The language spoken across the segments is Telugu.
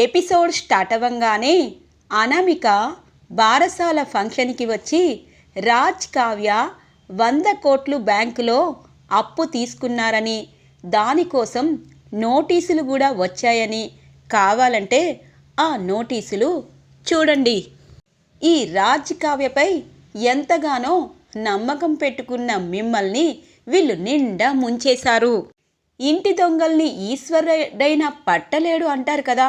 ఎపిసోడ్ స్టార్ట్ అవ్వంగానే అనామిక బారసాల ఫంక్షన్కి వచ్చి రాజ్ కావ్య 100 కోట్లు బ్యాంకులో అప్పు తీసుకున్నారని, దానికోసం నోటీసులు కూడా వచ్చాయని, కావాలంటే ఆ నోటీసులు చూడండి. ఈ రాజ్ కావ్యపై ఎంతగానో నమ్మకం పెట్టుకున్న మిమ్మల్ని వీళ్ళు నిండా ముంచేశారు. ఇంటి దొంగల్ని ఈశ్వరుడైనా పట్టలేడు అంటారు కదా,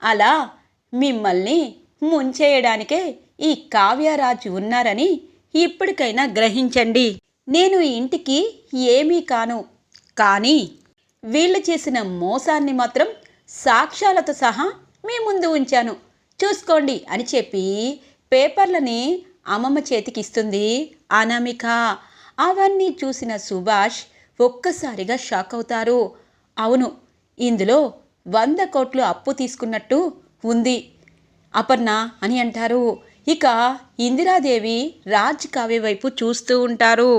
అలా మిమ్మల్ని ముంచేయడానికే ఈ కావ్యరాజు ఉన్నారని ఇప్పటికైనా గ్రహించండి. నేను ఈ ఇంటికి ఏమీ కాను, కానీ వీళ్ళు చేసిన మోసాన్ని మాత్రం సాక్ష్యాలతో సహా మీ ముందు ఉంచాను, చూసుకోండి అని చెప్పి పేపర్లని అమ్మమ్మ చేతికిస్తుంది అనామిక. అవన్నీ చూసిన సుభాష్ ఒక్కసారిగా షాక్ అవుతారు. అవును, ఇందులో 100 కోట్లు అప్పు తీసుకున్నట్టు ఉంది అపర్ణ అని అంటారు. ఇక ఇందిరాదేవి రాజ్ కావ్య వైపు చూస్తూ ఉంటారు.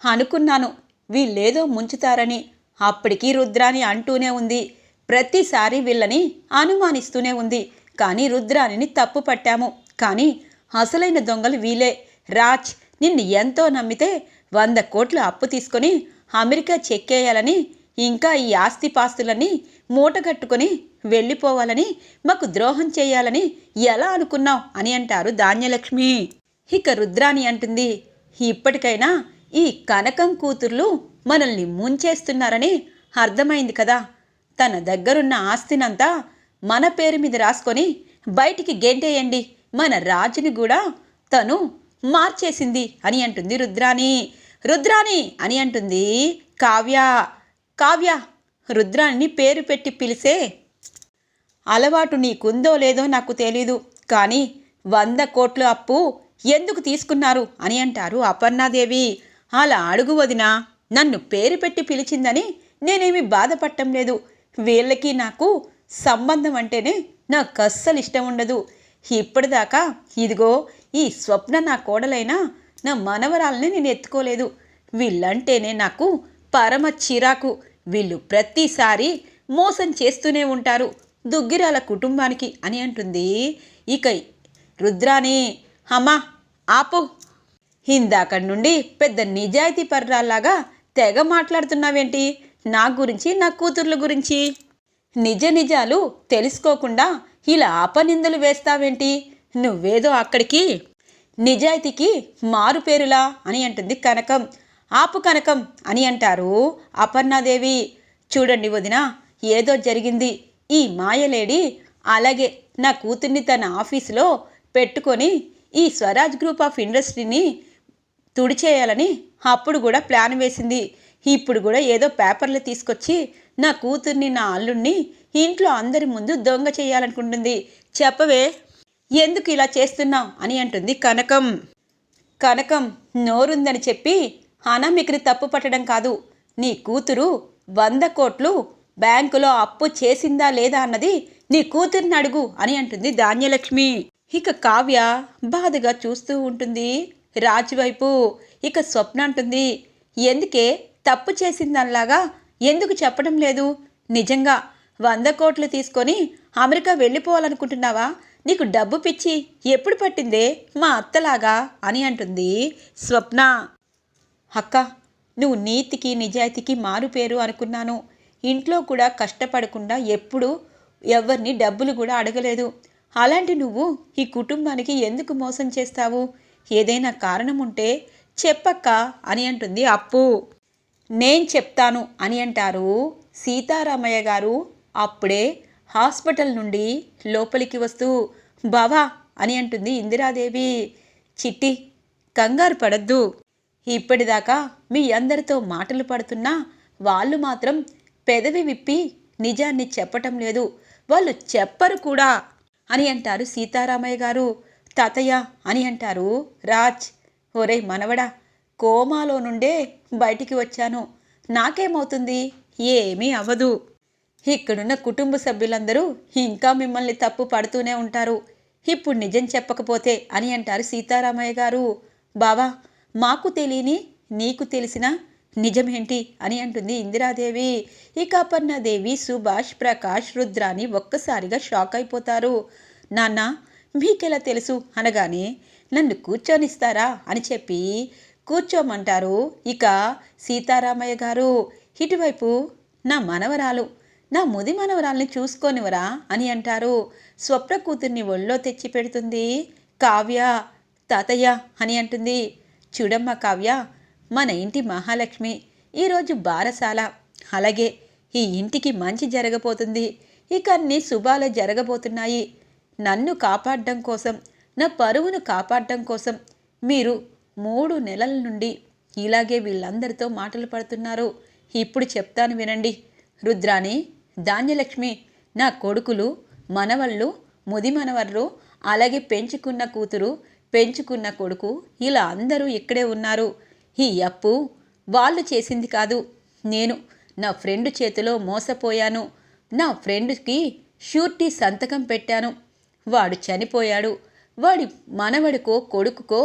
అనుకున్నాను వీళ్ళేదో ముంచుతారని. అప్పటికి రుద్రాని అంటూనే ఉంది, ప్రతిసారి వీళ్ళని అనుమానిస్తూనే ఉంది. కానీ రుద్రానిని తప్పు పట్టాము, కానీ అసలైన దొంగలు వీలే. రాజ్ నిన్ను ఎంతో నమ్మితే 100 కోట్లు అప్పు తీసుకొని అమెరికా చెక్కేయాలని, ఇంకా ఈ ఆస్తిపాస్తులని మూటగట్టుకొని వెళ్ళిపోవాలని, మాకు ద్రోహం చేయాలని ఎలా అనుకున్నావు అని అంటారు ధాన్యలక్ష్మి. ఇక రుద్రాని అంటుంది, ఇప్పటికైనా ఈ కనకం కూతుర్లు మనల్ని ముంచేస్తున్నారని అర్థమైంది కదా. తన దగ్గరున్న ఆస్తినంతా మన పేరు మీద రాసుకొని బయటికి గెంటేయండి, మన రాజుని కూడా తను మార్చేసింది అని అంటుంది రుద్రాని. రుద్రాని అని అంటుంది కావ్య. కావ్య, రుద్రాన్ని పేరు పెట్టి పిలిసే అలవాటు నీకుందో లేదో నాకు తెలీదు, కానీ 100 కోట్ల అప్పు ఎందుకు తీసుకున్నారు అని అంటారు అపర్ణాదేవి. అలా అడుగు వదినా, నన్ను పేరు పెట్టి పిలిచిందని నేనేమి బాధపడటం లేదు. వీళ్ళకి నాకు సంబంధం అంటేనే నాకు అస్సలు ఇష్టం ఉండదు. ఇప్పటిదాకా ఇదిగో ఈ స్వప్న నా కోడలైనా నా మనవరాలని నేను ఎత్తుకోలేదు. వీళ్ళంటేనే నాకు పరమ చిరాకు. వీళ్ళు ప్రతిసారి మోసం చేస్తూనే ఉంటారు దుగ్గిరాల కుటుంబానికి అని అంటుంది. ఇక రుద్రాని, అమ్మా ఆపు, ఇందాక నుండి పెద్ద నిజాయితీ పర్రాల్లాగా తెగ మాట్లాడుతున్నావేంటి నా గురించి, నా కూతుర్ల గురించి? నిజ నిజాలు తెలుసుకోకుండా ఇలా అపనిందలు వేస్తావేంటి? నువ్వేదో అక్కడికి నిజాయితీకి మారుపేరులా అని అంటుంది కనకం. ఆపు కనకం అని అంటారు అపర్ణాదేవి. చూడండి వదిన, ఏదో జరిగింది. ఈ మాయలేడి అలాగే నా కూతుర్ని తన ఆఫీసులో పెట్టుకొని ఈ స్వరాజ్ గ్రూప్ ఆఫ్ ఇండస్ట్రీని తుడిచేయాలని అప్పుడు కూడా ప్లాన్ వేసింది. ఇప్పుడు కూడా ఏదో పేపర్లు తీసుకొచ్చి నా కూతుర్ని, నా అల్లుడిని ఇంట్లో అందరి ముందు దొంగ చేయాలనుకుంటుంది. చెప్పవే, ఎందుకు ఇలా చేస్తున్నావు అని అంటుంది కనకం. కనకం నోరుందని చెప్పి అనామికని తప్పు పట్టడం కాదు, నీ కూతురు 100 కోట్లు బ్యాంకులో అప్పు చేసిందా లేదా అన్నది నీ కూతురిని అడుగు అని అంటుంది ధాన్యలక్ష్మి. ఇక కావ్య బాధగా చూస్తూ ఉంటుంది రాజు వైపు. ఇక స్వప్న అంటుంది, ఎందుకే తప్పు చేసిందనిలాగా ఎందుకు చెప్పడం లేదు? నిజంగా 100 కోట్లు తీసుకొని అమెరికా వెళ్ళిపోవాలనుకుంటున్నావా? నీకు డబ్బు పిచ్చి ఎప్పుడు పట్టిందే మా అత్తలాగా అని అంటుంది స్వప్న. అక్క, నువ్వు నీతికి నిజాయితీకి మారుపేరు అనుకున్నాను. ఇంట్లో కూడా కష్టపడకుండా ఎప్పుడు ఎవరిని డబ్బులు కూడా అడగలేదు. అలాంటి నువ్వు ఈ కుటుంబానికి ఎందుకు మోసం చేస్తావు? ఏదైనా కారణం ఉంటే చెప్పక్క అని అంటుంది అప్పు. నేను చెప్తాను అని అంటారు సీతారామయ్య గారు. అప్పుడే హాస్పిటల్ నుండి లోపలికి వస్తూ బావా అని అంటుంది ఇందిరాదేవి. చిట్టి, కంగారు పడద్దు. ఇప్పటిదాకా మీ అందరితో మాటలు పడుతున్నా వాళ్ళు మాత్రం పెదవి విప్పి నిజాన్ని చెప్పటం లేదు. వాళ్ళు చెప్పరు కూడా అని అంటారు సీతారామయ్య గారు. తాతయ్య అని అంటారు రాజ్. ఒరే మనవడా, కోమాలో నుండే బయటికి వచ్చాను, నాకేమవుతుంది? ఏమీ అవ్వదు. ఇక్కడున్న కుటుంబ సభ్యులందరూ ఇంకా మిమ్మల్ని తప్పు పడుతూనే ఉంటారు. ఇప్పుడు నిజం చెప్పకపోతే అని అంటారు సీతారామయ్య గారు. బావా, మాకు తెలియని నీకు తెలిసిన నిజమేంటి అని అంటుంది ఇందిరాదేవి. ఇక అపర్ణాదేవి, సుభాష్, ప్రకాష్, రుద్రాని ఒక్కసారిగా షాక్ అయిపోతారు. నాన్న, మీకెలా తెలుసు అనగానే నన్ను కూర్చొనిస్తారా అని చెప్పి కూర్చోమంటారు. ఇక సీతారామయ్య గారు ఇటువైపు నా మనవరాలు, నా ముది మనవరాల్ని చూసుకోనివరా అని అంటారు. స్వప్న కూతుర్ని ఒళ్ళో తెచ్చి పెడుతుంది కావ్య. తాతయ్య అని అంటుంది. చూడమ్మా కావ్య, మన ఇంటి మహాలక్ష్మి ఈరోజు బారసాల, అలాగే ఈ ఇంటికి మంచి జరగబోతుంది, ఇక అన్ని శుభాలు జరగబోతున్నాయి. నన్ను కాపాడడం కోసం, నా పరువును కాపాడడం కోసం మీరు 3 నెలల నుండి ఇలాగే వీళ్ళందరితో మాటలు పడుతున్నారు. ఇప్పుడు చెప్తాను వినండి. రుద్రాని, ధాన్యలక్ష్మి, నా కొడుకులు, మనవళ్ళు, ముది మనవర్లు, అలాగే పెంచుకున్న కూతురు, పెంచుకున్న కొడుకు, ఇలా అందరూ ఇక్కడే ఉన్నారు. ఈ అప్పు వాళ్ళు చేసింది కాదు, నేను నా ఫ్రెండ్ చేతిలో మోసపోయాను. నా ఫ్రెండ్కి షూరిటీ సంతకం పెట్టాను. వాడు చనిపోయాడు. వాడి మనవడికో కొడుకుకో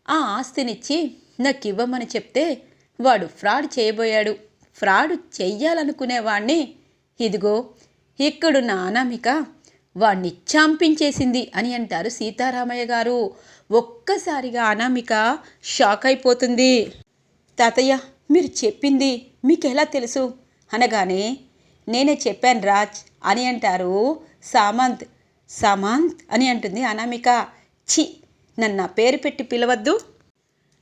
ఆ ఆస్తినిచ్చి నాకివ్వమని చెప్తే వాడు ఫ్రాడ్ చేయబోయాడు. ఫ్రాడ్ చెయ్యాలనుకునేవాణ్ణి ఇదిగో ఇక్కడున్న అనామిక వాణ్ణి చంపించేసింది అని అంటారు సీతారామయ్య గారు. ఒక్కసారిగా అనామిక షాక్ అయిపోతుంది. తాతయ్య, మీరు చెప్పింది మీకెలా తెలుసు అనగానే నేనే చెప్పాను రాజ్ అని అంటారు సామంత్. సామంత్ అని అంటుంది అనామిక. ఛీ, నన్ను పేరు పెట్టి పిలవద్దు.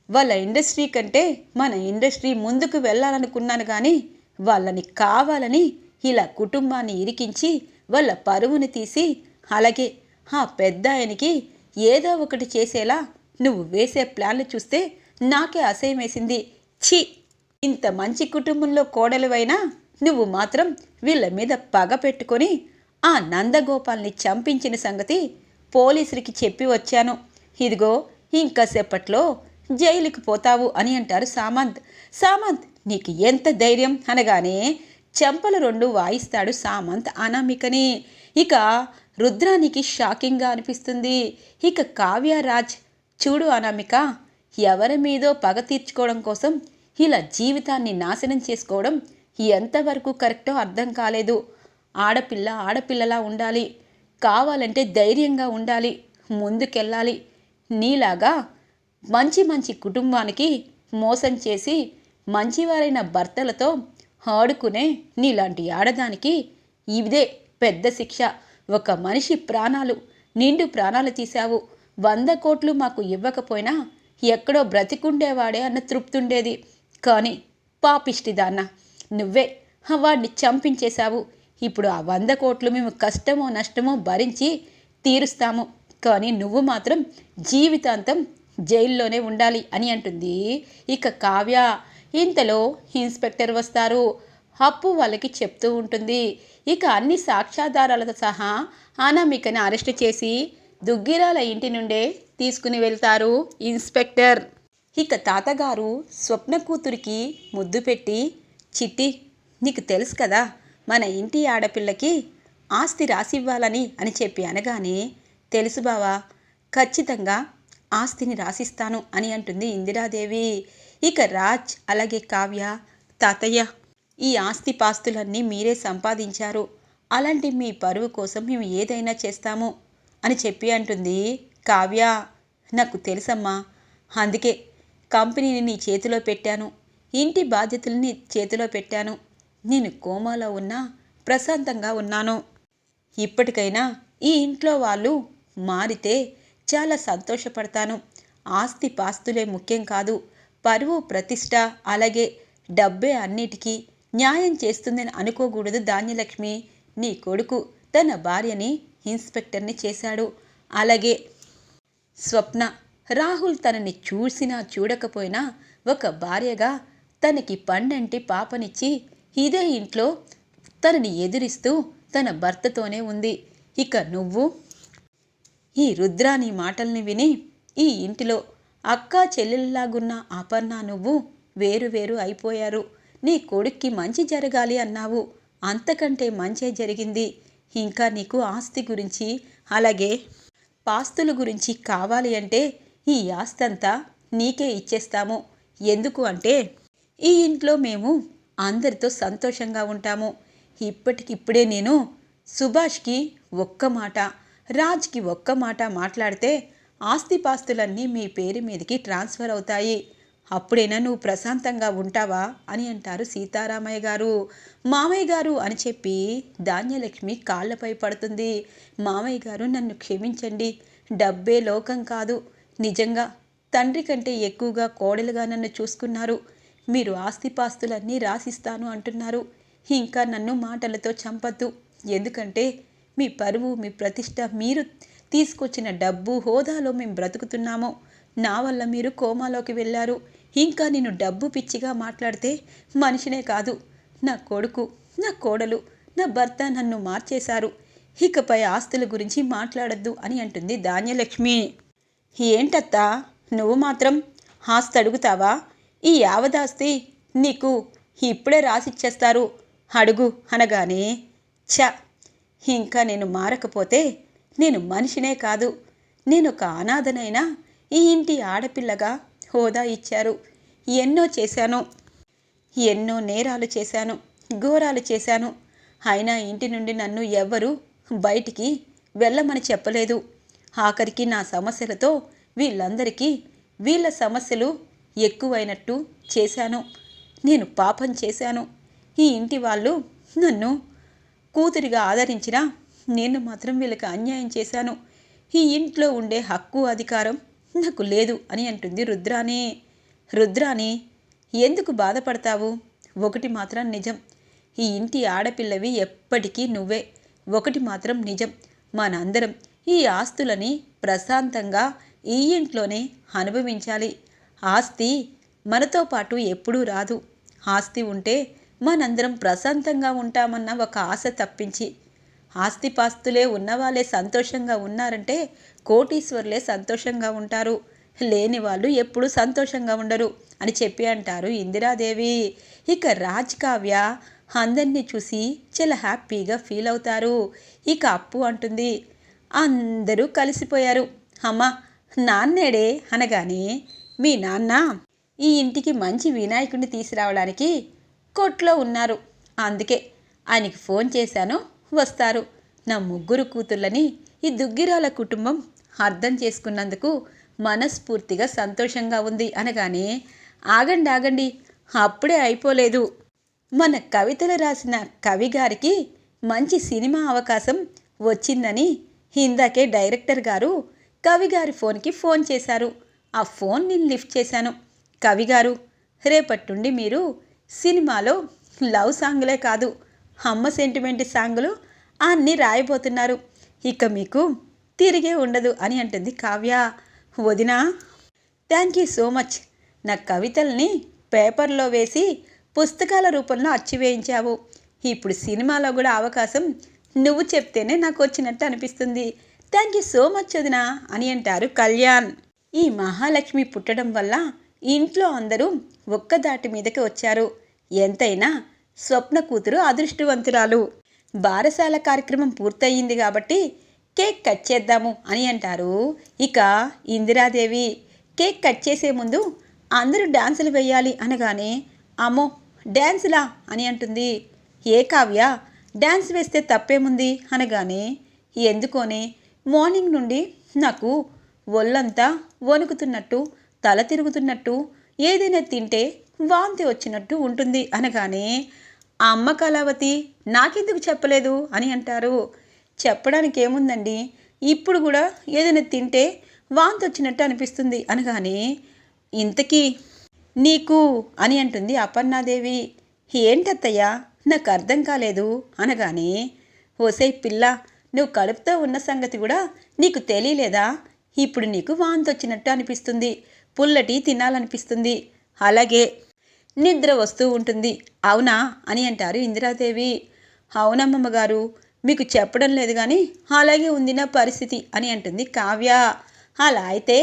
వాళ్ళ ఇండస్ట్రీ కంటే మన ఇండస్ట్రీ ముందుకు వెళ్ళాలనుకున్నాను, కానీ వాళ్ళని కావాలని ఇలా కుటుంబాన్ని ఇరికించి వాళ్ళ పరువుని తీసి, అలాగే ఆ పెద్ద ఆయనకి ఏదో ఒకటి చేసేలా నువ్వు వేసే ప్లాన్లు చూస్తే నాకే అసహ్యం వేసింది. ఛీ, ఇంత మంచి కుటుంబంలో కోడలివైనా నువ్వు మాత్రం వీళ్ళ మీద పగ పెట్టుకొని ఆ నందగోపాల్ని చంపించిన సంగతి పోలీసులకి చెప్పి వచ్చాను. ఇదిగో ఇంకాసేపట్లో జైలుకి పోతావు అని అంటారు సామంత్. సామంత్, నీకు ఎంత ధైర్యం అనగానే చెంపలు 2 వాయిస్తాడు సామంత్ అనామికని. ఇక రుద్రానికి షాకింగ్గా అనిపిస్తుంది. ఇక కావ్యరాజ్, చూడు అనామిక, ఎవరి మీదో పగ తీర్చుకోవడం కోసం ఇలా జీవితాన్ని నాశనం చేసుకోవడం ఎంతవరకు కరెక్టో అర్థం కాలేదు. ఆడపిల్ల ఆడపిల్లలా ఉండాలి, కావాలంటే ధైర్యంగా ఉండాలి, ముందుకెళ్ళాలి. నీలాగా మంచి మంచి కుటుంబానికి మోసం చేసి మంచివారైన భర్తలతో ఆడుకునే నీలాంటి ఆడదానికి ఇదే పెద్ద శిక్ష. ఒక మనిషి ప్రాణాలు, నిండు ప్రాణాలు తీశావు. 100 కోట్లు మాకు ఇవ్వకపోయినా ఎక్కడో బ్రతికుండేవాడే అన్న తృప్తి ఉండేది. కానీ పాపిష్టిదాన్న, నువ్వే వాడిని చంపించేశావు. ఇప్పుడు ఆ 100 కోట్లు మేము కష్టమో నష్టమో భరించి తీరుస్తాము, కానీ నువ్వు మాత్రం జీవితాంతం జైల్లోనే ఉండాలి అని అంటుంది ఇక కావ్య. ఇంతలో ఇన్స్పెక్టర్ వస్తారు. అప్పు వాళ్ళకి చెప్తూ ఉంటుంది. ఇక అన్ని సాక్ష్యాధారాలతో సహా అనామికని అరెస్ట్ చేసి దుగ్గిరాల ఇంటి నుండే తీసుకుని వెళ్తారు ఇన్స్పెక్టర్. ఇక తాతగారు స్వప్న కూతురికి ముద్దు పెట్టి, చిట్టి, నీకు తెలుసు కదా మన ఇంటి ఆడపిల్లకి ఆస్తి రాసివ్వాలని అని చెప్పి అనగానే, తెలుసు బావా, ఖచ్చితంగా ఆస్తిని రాసిస్తాను అని అంటుంది ఇందిరాదేవి. ఇక రాజ్ అలాగే కావ్య, తాతయ్య, ఈ ఆస్తి పాస్తులన్నీ మీరే సంపాదించారు, అలాంటి మీ పరువు కోసం మేము ఏదైనా చేస్తాము అని చెప్పి అంటుంది కావ్య. నాకు తెలుసమ్మా, అందుకే కంపెనీని నీ చేతిలో పెట్టాను, ఇంటి బాధ్యతల్ని చేతిలో పెట్టాను. నేను కోమాలో ఉన్నా ప్రశాంతంగా ఉన్నాను. ఇప్పటికైనా ఈ ఇంట్లో వాళ్ళు మారితే చాలా సంతోషపడతాను. ఆస్తి పాస్తులే ముఖ్యం కాదు, పరువు ప్రతిష్ట అలాగే డబ్బే అన్నిటికీ న్యాయం చేస్తుందని అనుకోకూడదు ధాన్యలక్ష్మి. నీ కొడుకు తన భార్యని ఇన్స్పెక్టర్ని చేశాడు, అలాగే స్వప్న, రాహుల్ తనని చూసినా చూడకపోయినా ఒక భార్యగా తనకి పండంటి పాపనిచ్చి ఇదే ఇంట్లో తనని ఎదిరిస్తూ తన భర్తతోనే ఉంది. ఇక నువ్వు ఈ రుద్రాని మాటల్ని విని ఈ ఇంటిలో అక్కా చెల్లెల్లాగున్న అపర్ణ నువ్వు వేరు వేరు అయిపోయారు. నీ కొడుక్కి మంచి జరగాలి అన్నావు, అంతకంటే మంచే జరిగింది. ఇంకా నీకు ఆస్తి గురించి అలాగే పాస్తుల గురించి కావాలి అంటే ఈ ఆస్తంతా నీకే ఇచ్చేస్తాము. ఎందుకు అంటే ఈ ఇంట్లో మేము అందరితో సంతోషంగా ఉంటాము. ఇప్పటికిప్పుడే నేను సుభాష్కి ఒక్క మాట, రాజ్కి ఒక్క మాట మాట్లాడితే ఆస్తిపాస్తులన్నీ మీ పేరు మీదకి ట్రాన్స్ఫర్ అవుతాయి. అప్పుడైనా నువ్వు ప్రశాంతంగా ఉంటావా అని అంటారు సీతారామయ్య గారు. మామయ్య గారు అని చెప్పి ధాన్యలక్ష్మి కాళ్ళపై పడుతుంది. మామయ్య గారు, నన్ను క్షమించండి. డబ్బే లోకం కాదు. నిజంగా తండ్రి కంటే ఎక్కువగా కోడలుగా నన్ను చూసుకున్నారు. మీరు ఆస్తిపాస్తులన్నీ రాసిస్తాను అంటున్నారు. ఇంకా నన్ను మాటలతో చంపద్దు. ఎందుకంటే మీ పరువు, మీ ప్రతిష్ట, మీరు తీసుకొచ్చిన డబ్బు, హోదాలో మేము బ్రతుకుతున్నాము. నా వల్ల మీరు కోమాలోకి వెళ్ళారు. ఇంకా నేను డబ్బు పిచ్చిగా మాట్లాడితే మనిషినే కాదు, నా కొడుకు, నా కోడలు, నా భర్త నన్ను మార్చేశారు. ఇకపై ఆస్తుల గురించి మాట్లాడద్దు అని అంటుంది ధాన్యలక్ష్మి. ఏంటత్తా, నువ్వు మాత్రం ఆస్తి అడుగుతావా? ఈ యావదాస్తి నీకు ఇప్పుడే రాసిచ్చేస్తారు, అడుగు అనగానే, ఛ, ఇంకా నేను మారకపోతే నేను మనిషినే కాదు, నేను ఒక అనాథనైనా ఈ ఇంటి ఆడపిల్లగా హోదా ఇచ్చారు. ఎన్నో చేశాను, ఎన్నో నేరాలు చేశాను, ఘోరాలు చేశాను. అయినా ఇంటి నుండి నన్ను ఎవ్వరూ బయటికి వెళ్ళమని చెప్పలేదు. ఆఖరికి నా సమస్యలతో వీళ్ళందరికీ వీళ్ళ సమస్యలు ఎక్కువైనట్టు చేశాను. నేను పాపం చేశాను. ఈ ఇంటి వాళ్ళు నన్ను కూతురిగా ఆదరించినా నేను మాత్రం వీళ్ళకి అన్యాయం చేశాను. ఈ ఇంట్లో ఉండే హక్కు, అధికారం నాకు లేదు అని అంటుంది రుద్రాణి. రుద్రాణి, ఎందుకు బాధపడతావు? ఒకటి మాత్రం నిజం, ఈ ఇంటి ఆడపిల్లవి ఎప్పటికీ నువ్వే. ఒకటి మాత్రం నిజం, మనందరం ఈ ఆస్తులని ప్రశాంతంగా ఈ ఇంట్లోనే అనుభవించాలి. ఆస్తి మనతో పాటు ఎప్పుడూ రాదు. ఆస్తి ఉంటే మనందరం ప్రశాంతంగా ఉంటామన్న ఒక ఆశ తప్పించి, ఆస్తిపాస్తులే ఉన్నవాళ్ళే సంతోషంగా ఉన్నారంటే కోటీశ్వర్లే సంతోషంగా ఉంటారు, లేని వాళ్ళు ఎప్పుడూ సంతోషంగా ఉండరు అని చెప్పి అంటారు ఇందిరాదేవి. ఇక రాజ్, కావ్య అందరినీ చూసి చాలా హ్యాపీగా ఫీల్ అవుతారు. ఇక అప్పు అంటుంది, అందరూ కలిసిపోయారు. అమ్మా, నాన్నేడే అనగానే, మీ నాన్న ఈ ఇంటికి మంచి వినాయకుడిని తీసుకురావడానికి కొట్లో ఉన్నారు, అందుకే ఆయనకి ఫోన్ చేశాను, వస్తారు. నా ముగ్గురు కూతుర్లని ఈ దుగ్గిరాల కుటుంబం అర్థం చేసుకున్నందుకు మనస్ఫూర్తిగా సంతోషంగా ఉంది అనగానే, ఆగండి ఆగండి, అప్పుడే అయిపోలేదు. మన కవితలు రాసిన కవి గారికి మంచి సినిమా అవకాశం వచ్చిందని ఇందాకే డైరెక్టర్ గారు కవి గారి ఫోన్కి ఫోన్ చేశారు. ఆ ఫోన్ నేను లిఫ్ట్ చేశాను. కవి గారు, రేపటి నుండి మీరు సినిమాలో లవ్ సాంగులే కాదు, అమ్మ సెంటిమెంట్ సాంగులు అన్నీ రాయబోతున్నారు. ఇక మీకు తిరిగే ఉండదు అని అంటుంది కావ్య. వదినా, థ్యాంక్ యూ సో మచ్. నా కవితల్ని పేపర్లో వేసి పుస్తకాల రూపంలో అచ్చివేయించావు. ఇప్పుడు సినిమాలో కూడా అవకాశం నువ్వు చెప్తేనే నాకు వచ్చినట్టు అనిపిస్తుంది. థ్యాంక్ యూ సో మచ్ వదినా అని అంటారు కళ్యాణ్. ఈ మహాలక్ష్మి పుట్టడం వల్ల ఇంట్లో అందరూ ఒక్కదాటి మీదకి వచ్చారు. ఎంతైనా స్వప్న కూతురు అదృష్టవంతురాలు. బారసాల కార్యక్రమం పూర్తయింది కాబట్టి కేక్ కట్ చేద్దాము అని అంటారు ఇక ఇందిరాదేవి. కేక్ కట్ చేసే ముందు అందరూ డ్యాన్సులు వేయాలి అనగానే, అమ్మో డ్యాన్సులా అని అంటుంది. ఏ కావ్య, డ్యాన్స్ వేస్తే తప్పేముంది అనగానే, ఎందుకోనే మార్నింగ్ నుండి నాకు ఒళ్ళంతా వణుకుతున్నట్టు, తల తిరుగుతున్నట్టు, ఏదైనా తింటే వాంతి వచ్చినట్టు ఉంటుంది అనగానే, అమ్మ కళావతి నాకెందుకు చెప్పలేదు అని అంటారు. చెప్పడానికి ఏముందండి, ఇప్పుడు కూడా ఏదైనా తింటే వాంతి వచ్చినట్టు అనిపిస్తుంది అనగానే, ఇంతకీ నీకు అని అంటుంది అపర్ణాదేవి. ఏంటత్తయ్యా, నాకు అర్థం కాలేదు అనగానే, ఓసై పిల్ల, నువ్వు కడుపుతో ఉన్న సంగతి కూడా నీకు తెలియలేదా? ఇప్పుడు నీకు వాంతి వచ్చినట్టు అనిపిస్తుంది, పుల్లటి తినాలనిపిస్తుంది, అలాగే నిద్ర వస్తూ ఉంటుంది, అవునా అని అంటారు ఇందిరాదేవి. అవునమ్మమ్మ గారు, మీకు చెప్పడం లేదు కానీ అలాగే ఉంది నా పరిస్థితి అని అంటుంది కావ్య. అలా అయితే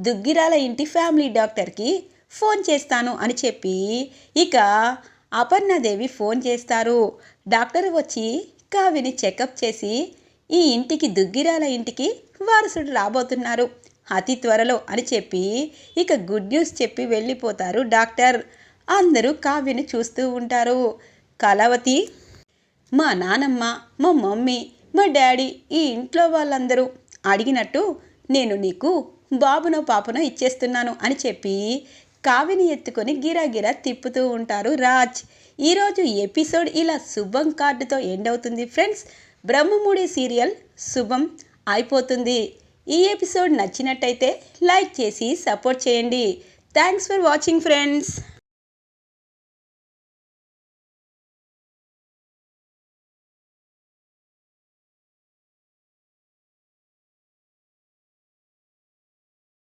దుగ్గిరాల ఇంటి ఫ్యామిలీ డాక్టర్కి ఫోన్ చేస్తాను అని చెప్పి ఇక అపర్ణాదేవి ఫోన్ చేస్తారు. డాక్టర్ వచ్చి కావ్యని చెకప్ చేసి, ఈ ఇంటికి, దుగ్గిరాల ఇంటికి వారసుడు రాబోతున్నారు అతి త్వరలో అని చెప్పి ఇక గుడ్ న్యూస్ చెప్పి వెళ్ళిపోతారు డాక్టర్. అందరూ కావ్యని చూస్తూ ఉంటారు. కళావతి, మా నానమ్మ, మా మమ్మీ, మా డాడీ, ఈ ఇంట్లో వాళ్ళందరూ అడిగినట్టు నేను నీకు బాబునో పాపనో ఇచ్చేస్తున్నాను అని చెప్పి కావ్యని ఎత్తుకొని గిరాగిరా తిప్పుతూ ఉంటారు రాజ్. ఈరోజు ఎపిసోడ్ ఇలా శుభం కార్డుతో ఎండ్ అవుతుంది ఫ్రెండ్స్. బ్రహ్మముడి సీరియల్ శుభం అయిపోతుంది. ఈ ఎపిసోడ్ నచ్చినట్టయితే లైక్ చేసి సపోర్ట్ చేయండి. Thanks for watching friends.